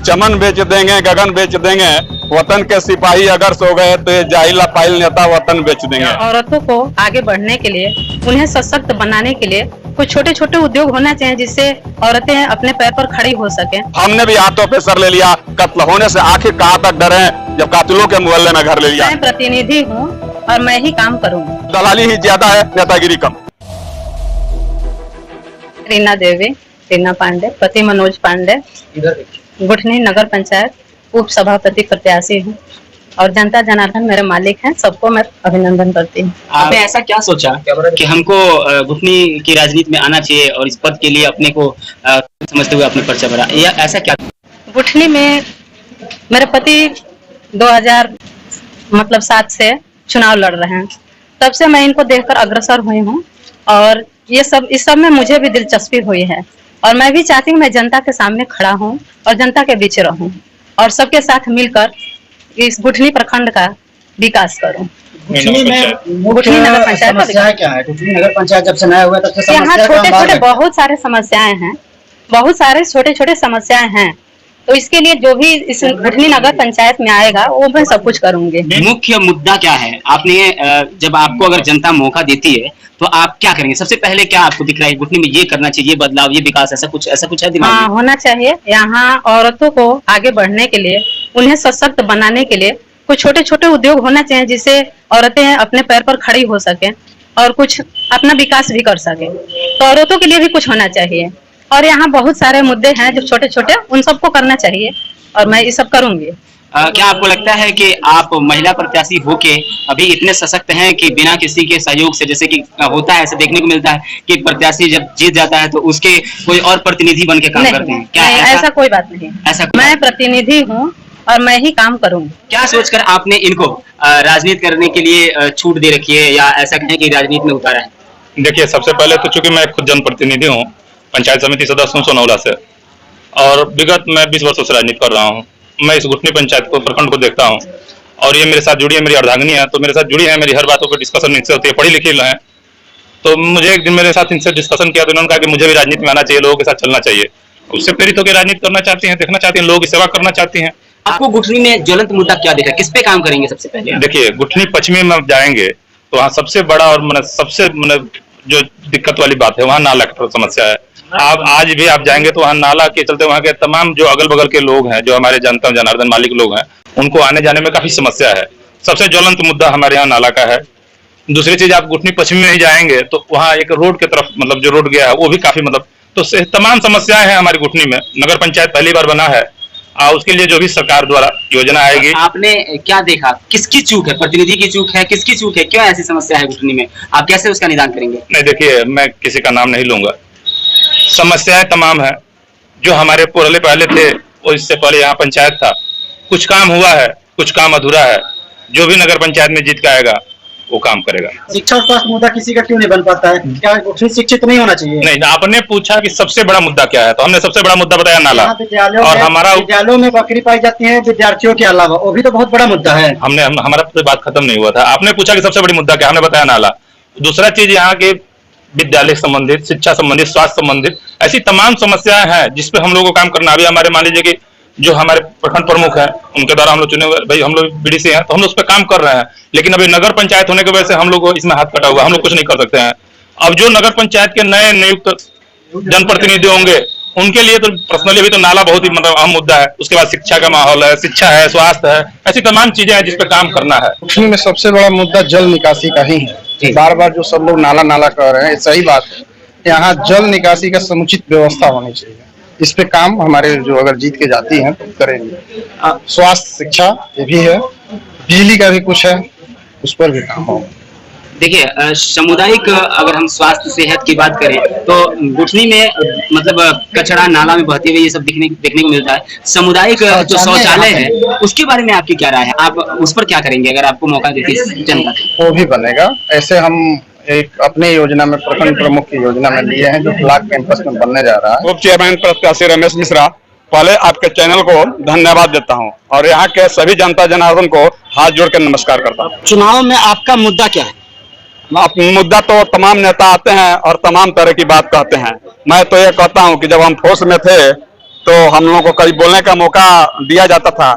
चमन बेच देंगे, गगन बेच देंगे, वतन के सिपाही अगर सो गए तो ये जाहिला पाइल नेता वतन बेच देंगे। औरतों को आगे बढ़ने के लिए, उन्हें सशक्त बनाने के लिए कुछ छोटे छोटे उद्योग होना चाहिए जिससे औरतें अपने पैर पर खड़ी हो सके। हमने भी हाथों पे सर ले लिया, कत्ल होने से आखिर कहाँ तक डरे जब कातिलों के मोहल्ले में घर ले लिया। मैं प्रतिनिधि हूँ और मैं ही काम करूँगी। दलाली ही ज्यादा है, नेतागिरी कम। रीना देवी, रीना पांडे, पति मनोज पांडे, गुठनी नगर पंचायत उप सभापति प्रत्याशी हूँ और जनता जनार्दन मेरे मालिक हैं। सबको मैं अभिनंदन करती हूँ। आपने ऐसा क्या सोचा कि हमको गुठनी की राजनीति में आना चाहिए और इस पद के लिए अपने को समझते हुए अपने पर्चा भरा, या ऐसा क्या? गुठनी में मेरे पति 2007 से चुनाव लड़ रहे हैं, तब से मैं इनको देखकर अग्रसर हुई हूँ और इस सब में मुझे भी दिलचस्पी हुई है और मैं भी चाहती हूँ मैं जनता के सामने खड़ा हूँ और जनता के बीच रहूँ और सबके साथ मिलकर इस गुठनी प्रखंड का विकास करूँ। गुठनी नगर पंचायत समस्या क्या है? गुठनी नगर पंचायत जब से नया हुआ तब से यहाँ छोटे छोटे बहुत सारे समस्याएं हैं, बहुत सारे छोटे छोटे समस्याएं हैं, तो इसके लिए जो भी इस गुठनी नगर पंचायत में आएगा वो मैं सब कुछ करूंगी। मुख्य मुद्दा क्या है? आपने जब आपको अगर जनता मौका देती है तो आप क्या करेंगे? सबसे पहले क्या आपको दिख रहा है गुठनी में ये करना चाहिए, ये बदलाव, ये विकास, ऐसा कुछ है दिमाग में? हाँ, होना चाहिए। यहाँ औरतों को आगे बढ़ने के लिए, उन्हें सशक्त बनाने के लिए कुछ छोटे छोटे उद्योग होना चाहिए जिससे औरतें अपने पैर पर खड़ी हो सके और कुछ अपना विकास भी कर सके। तो औरतों के लिए भी कुछ होना चाहिए और यहाँ बहुत सारे मुद्दे हैं जो छोटे छोटे, उन सबको करना चाहिए और मैं ये सब करूंगी। क्या आपको लगता है कि आप महिला प्रत्याशी होके अभी इतने सशक्त हैं कि बिना किसी के सहयोग से, जैसे कि होता है ऐसा देखने को मिलता है कि प्रत्याशी जब जीत जाता है तो उसके कोई और प्रतिनिधि बन के काम करते हैं? क्या नहीं, ऐसा कोई बात नहीं। मैं प्रतिनिधि हूँ और मैं ही काम करूँगी। क्या सोचकर आपने इनको राजनीति करने के लिए छूट दे रखी है या ऐसा कहें कि राजनीति में उतारा है? देखिए, सबसे पहले तो चूंकि मैं खुद जनप्रतिनिधि हूँ, पंचायत समिति सदस्य हूँ सोनौला से, और विगत मैं 20 वर्षों से राजनीति कर रहा हूँ। मैं इस गुठनी पंचायत को, प्रखंड को देखता हूँ और ये मेरे साथ जुड़ी है, मेरी अर्धांगिनी है, तो मेरे साथ जुड़ी है, मेरी हर बातों पर डिस्कशन इनसे होती है, पढ़ी लिखी है। तो मुझे एक दिन मेरे साथ इनसे डिस्कशन किया तो इन्होंने कहा कि मुझे भी राजनीति में आना चाहिए, लोगों के साथ चलना चाहिए। उससे प्रेरित होकर राजनीति करना चाहती हैं, देखना चाहती हैं, लोगों की सेवा करना चाहती हैं। आपको गुठनी में ज्वलंत मुद्दा क्या दिखा? किस पे काम करेंगे सबसे पहले? देखिए, गुठनी पश्चिमी में जाएंगे तो वहाँ सबसे बड़ा और सबसे जो दिक्कत वाली बात है, वहाँ नाला की समस्या है। आप आज भी आप जाएंगे तो वहाँ नाला के चलते वहाँ के तमाम जो अगल बगल के लोग हैं, जो हमारे जनता जनार्दन मालिक लोग हैं, उनको आने जाने में काफी समस्या है। सबसे ज्वलंत मुद्दा हमारे यहाँ नाला का है। दूसरी चीज, आप गुठनी पश्चिम में ही जाएंगे तो वहाँ एक रोड की तरफ जो रोड गया है वो भी काफी तो तमाम समस्याएं हैं हमारी गुठनी में। नगर पंचायत पहली बार बना है, उसके लिए जो भी सरकार द्वारा योजना आएगी। आपने क्या देखा? किसकी चूक है? प्रतिनिधि की चूक है? किसकी चूक है? क्यों ऐसी समस्या है गुठनी में? आप कैसे उसका निदान करेंगे? नहीं, देखिए, मैं किसी का नाम नहीं लूंगा। समस्याएं तमाम है जो हमारे पहले थे, और इससे पहले यहाँ पंचायत था। कुछ काम हुआ है, कुछ काम अधूरा है। जो भी नगर पंचायत में जीत के आएगा वो काम करेगा। शिक्षा और स्वास्थ्य मुद्दा किसी का क्यों नहीं बन पाता है? क्या गुठनी शिक्षित नहीं होना चाहिए? नहीं, आपने पूछा कि सबसे बड़ा मुद्दा क्या है, तो हमने सबसे बड़ा मुद्दा बताया नाला। और हमारा विद्यालयों में बकरी पाई जाती है विद्यार्थियों के अलावा, वो भी तो बहुत बड़ा मुद्दा है। हमारा तो बात खत्म नहीं हुआ था। आपने पूछा कि सबसे बड़ी मुद्दा क्या, हमने बताया नाला। दूसरा चीज, यहाँ के विद्यालय संबंधित, शिक्षा संबंधित, स्वास्थ्य संबंधित ऐसी तमाम समस्याएं हैं जिसपे हम लोगों को काम करना। अभी हमारे मान लीजिए कि जो हमारे प्रखंड प्रमुख हैं, उनके द्वारा हम लोग चुने हुए, भाई हम लोग बीडीसी हैं, तो हम लोग उस पर काम कर रहे हैं। लेकिन अभी नगर पंचायत होने की वजह से हम लोग को इसमें हाथ कटा हुआ, हम लोग कुछ नहीं कर सकते हैं। अब जो नगर पंचायत के नए नियुक्त जनप्रतिनिधि होंगे उनके लिए तो पर्सनली भी तो नाला बहुत ही अहम मुद्दा है। उसके बाद शिक्षा का माहौल है, शिक्षा है, स्वास्थ्य है, ऐसी तमाम चीजें हैं जिसपे काम करना है। गुठनी में सबसे बड़ा मुद्दा जल निकासी का ही है। बार बार जो सब लोग नाला नाला कह रहे हैं, सही बात है। यहाँ जल निकासी का समुचित व्यवस्था होनी चाहिए। इस पे काम हमारे जो अगर जीत के जाती हैं तो करेंगे। स्वास्थ्य, शिक्षा ये भी है, बिजली का भी कुछ है, उस पर भी काम होगा। देखिए, सामुदायिक अगर हम स्वास्थ्य सेहत की बात करें तो गुठनी में कचरा नाला में बहते हुए ये सब देखने को मिलता है। सामुदायिक जो शौचालय है उसके बारे में आपकी क्या राय है? आप उस पर क्या करेंगे अगर आपको मौका देती जनता? वो भी बनेगा। ऐसे हम एक अपने योजना में, प्रखंड प्रमुख की योजना में लिए हैं जो ब्लॉक कैंपस में बनने जा रहा है। उप चेयरमैन प्रत्याशी रमेश मिश्रा, पहले आपके चैनल को धन्यवाद देता हूं और यहाँ के सभी जनता जनार्दन को हाथ जोड़ कर नमस्कार करता हूं। चुनाव में आपका मुद्दा क्या है? मुद्दा तो तमाम नेता आते हैं और तमाम तरह की बात कहते हैं। मैं तो ये कहता हूं कि जब हम फोर्स में थे तो हम लोगों को कभी बोलने का मौका दिया जाता था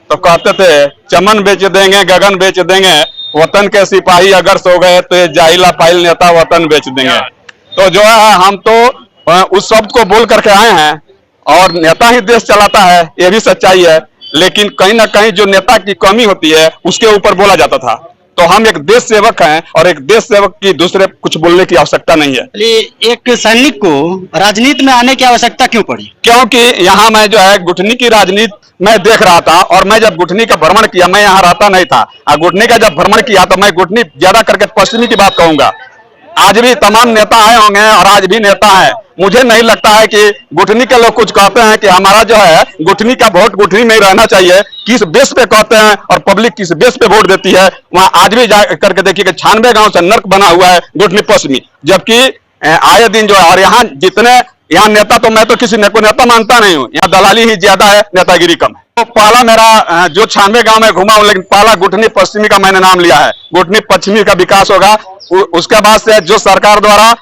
तो कहते थे चमन बेच देंगे, गगन बेच देंगे, वतन के सिपाही अगर सो गए तो ये जाहिला फाइल नेता वतन बेच देंगे। तो जो है हम तो उस शब्द को बोल करके आए हैं और नेता ही देश चलाता है, ये भी सच्चाई है। लेकिन कहीं ना कहीं जो नेता की कमी होती है उसके ऊपर बोला जाता था। तो हम एक देश सेवक हैं और एक देश सेवक की दूसरे कुछ बोलने की आवश्यकता नहीं है। एक सैनिक को राजनीति में आने की आवश्यकता क्यों पड़ी? क्योंकि यहाँ मैं जो है गुठनी की राजनीति मैं देख रहा था और मैं जब गुठनी का भ्रमण किया, मैं यहाँ रहता नहीं था, गुठनी का जब भ्रमण किया तो मैं गुठनी ज्यादा करके पश्चिमी की बात कहूंगा। आज भी तमाम नेता आए होंगे और आज भी नेता है। मुझे नहीं लगता है कि गुठनी के लोग कुछ कहते हैं कि हमारा जो है गुठनी का वोट गुठनी में ही रहना चाहिए। किस बेस पे कहते हैं और पब्लिक किस बेस पे वोट देती है, वहां आज भी जा करके देखिए कि 96 गांव से नर्क बना हुआ है गुठनी पश्चिमी। जबकि आए दिन जो है और यहाँ जितने यहाँ नेता, तो मैं तो किसी को नेता मानता नहीं हूँ, यहाँ दलाली ही ज्यादा है, नेतागिरी कम है। तो पहला मेरा जो 96 गांव में घुमा हूं, लेकिन पहला गुठनी पश्चिमी का मैंने नाम लिया है। गुठनी पश्चिमी का विकास होगा, उसके बाद से जो सरकार द्वारा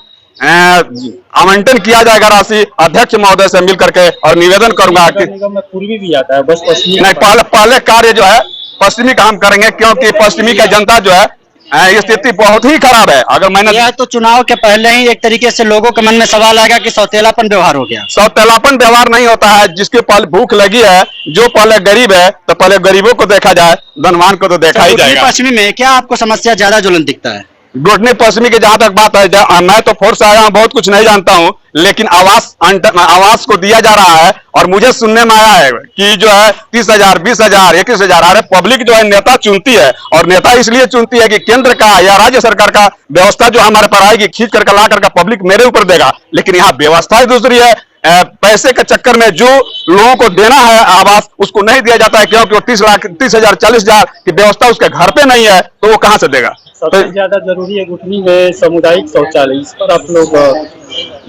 आवंटन किया जाएगा राशि अध्यक्ष महोदय से मिल करके और निवेदन करूंगा कि पूर्वी भी आता है, बस पश्चिमी नहीं, पहले कार्य जो है पश्चिमी का हम करेंगे, क्योंकि पश्चिमी का जनता जो है ये स्थिति बहुत ही खराब है। अगर मैंने यह तो चुनाव के पहले ही एक तरीके से लोगों के मन में सवाल आएगा कि सौतेलापन व्यवहार हो गया। सौतेलापन व्यवहार नहीं होता है। जिसके पहले भूख लगी है, जो पहले गरीब है, तो पहले गरीबों को देखा जाए, धनवान को तो देखा ही जाएगा। पश्चिमी में क्या आपको समस्या ज्यादा ज्वलंत दिखता है? गुठनी पश्चिमी की जहां तक बात है, मैं तो फोर्स आया हूं, बहुत कुछ नहीं जानता हूं, लेकिन आवास को दिया जा रहा है और मुझे सुनने में आया है कि जो है 30,000, 20,000, 21,000। अरे पब्लिक जो है नेता चुनती है और नेता इसलिए चुनती है कि केंद्र का या राज्य सरकार का व्यवस्था जो हमारे पर आएगी खींच करके ला करके पब्लिक मेरे ऊपर देगा। लेकिन यहाँ व्यवस्था ही दूसरी है। पैसे के चक्कर में जो लोगों को देना है आवास, उसको नहीं दिया जाता है, क्योंकि वो 30,000, 40,000 की व्यवस्था उसके घर पे नहीं है, तो वो कहां से देगा। सबसे ज्यादा जरूरी है गुठनी में सामुदायिक शौचालय, इस पर आप लोग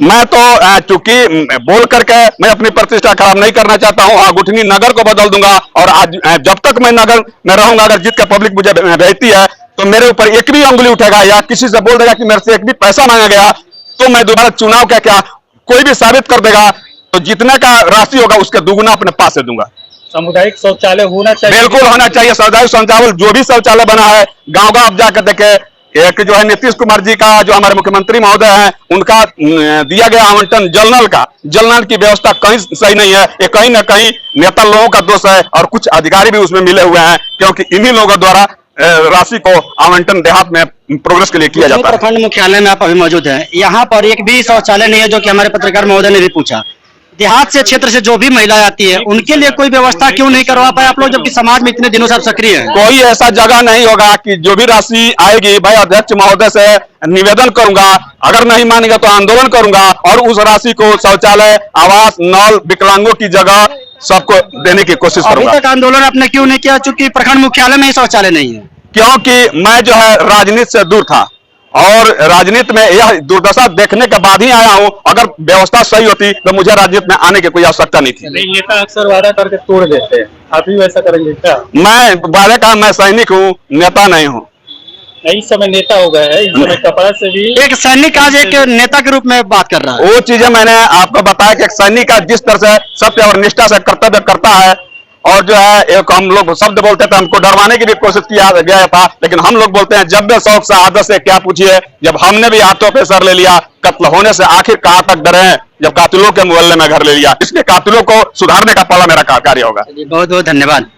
मैं तो चूंकि बोल करके मैं अपनी प्रतिष्ठा खराब नहीं करना चाहता हूं, गुठनी नगर को बदल दूंगा। और आज जब तक मैं नगर में रहूंगा, अगर जीत के पब्लिक मुझे भेजती है तो मेरे ऊपर एक भी उंगली उठेगा या किसी से बोल देगा कि मेरे से एक भी पैसा मांगा गया, तो मैं दोबारा चुनाव का क्या कोई भी साबित कर देगा, तो जितने का राशि होगा उसके दुगुना अपने पास से दूंगा। सामुदायिक शौचालय होना चाहिए, बिल्कुल होना चाहिए। सामुदायिक शौचालय, जो भी शौचालय बना है गांव आप जाकर देखे, एक जो है नीतीश कुमार जी का, जो हमारे मुख्यमंत्री महोदय हैं, उनका दिया गया आवंटन जल नल की व्यवस्था कहीं सही नहीं है। ये कहीं ना कहीं नेता लोगों का दोष है और कुछ अधिकारी भी उसमें मिले हुए हैं, क्योंकि इन्हीं लोगों द्वारा राशि को आवंटन देहात में प्रोग्रेस के लिए किया जाता है। प्रखंड मुख्यालय में आप अभी मौजूद हैं, यहाँ पर एक भी शौचालय नहीं है, जो कि हमारे पत्रकार महोदय ने भी पूछा। देहात से क्षेत्र से जो भी महिलाएं आती है उनके लिए कोई व्यवस्था क्यों नहीं करवा पाए आप लोग, जबकि समाज में इतने दिनों से आप सक्रिय हैं? कोई ऐसा जगह नहीं होगा कि जो भी राशि आएगी, भाई अध्यक्ष महोदय से निवेदन करूंगा, अगर नहीं मानेगा तो आंदोलन करूंगा और उस राशि को शौचालय, आवास, नल, विकलांगों की जगह सबको देने की कोशिश करूंगा। अभी तक आंदोलन आपने क्यों नहीं किया? चूंकि प्रखंड मुख्यालय में ही शौचालय नहीं है। क्योंकि मैं जो है राजनीति से दूर था और राजनीति में यह दुर्दशा देखने के बाद ही आया हूं। अगर व्यवस्था सही होती तो मुझे राजनीति में आने की कोई आवश्यकता नहीं थी। नेता अक्सर वादा करके तोड़ देते हैं, आप भी वैसा करेंगे क्या? मैं वादे का मैं सैनिक हूं, नेता नहीं हूं। इस समय नेता हो गए हैं, इस समय कपड़ा से भी एक सैनिक आज एक नेता के रूप में बात कर रहा है। वो चीजें मैंने आपको बताया कि एक सैनिक का जिस तरह से सत्य और निष्ठा से कर्तव्य करता है, और जो है एक हम लोग शब्द बोलते थे, हमको डरवाने की भी कोशिश किया गया था, लेकिन हम लोग बोलते हैं जब भी शौक से आदत से क्या पूछिए। जब हमने भी हाथों पे सर ले लिया, कत्ल होने से आखिर कहां तक डरे, जब कातिलों के मोहल्ले में घर ले लिया। इसलिए कातिलों को सुधारने का पहला मेरा कार्य होगा। बहुत बहुत धन्यवाद।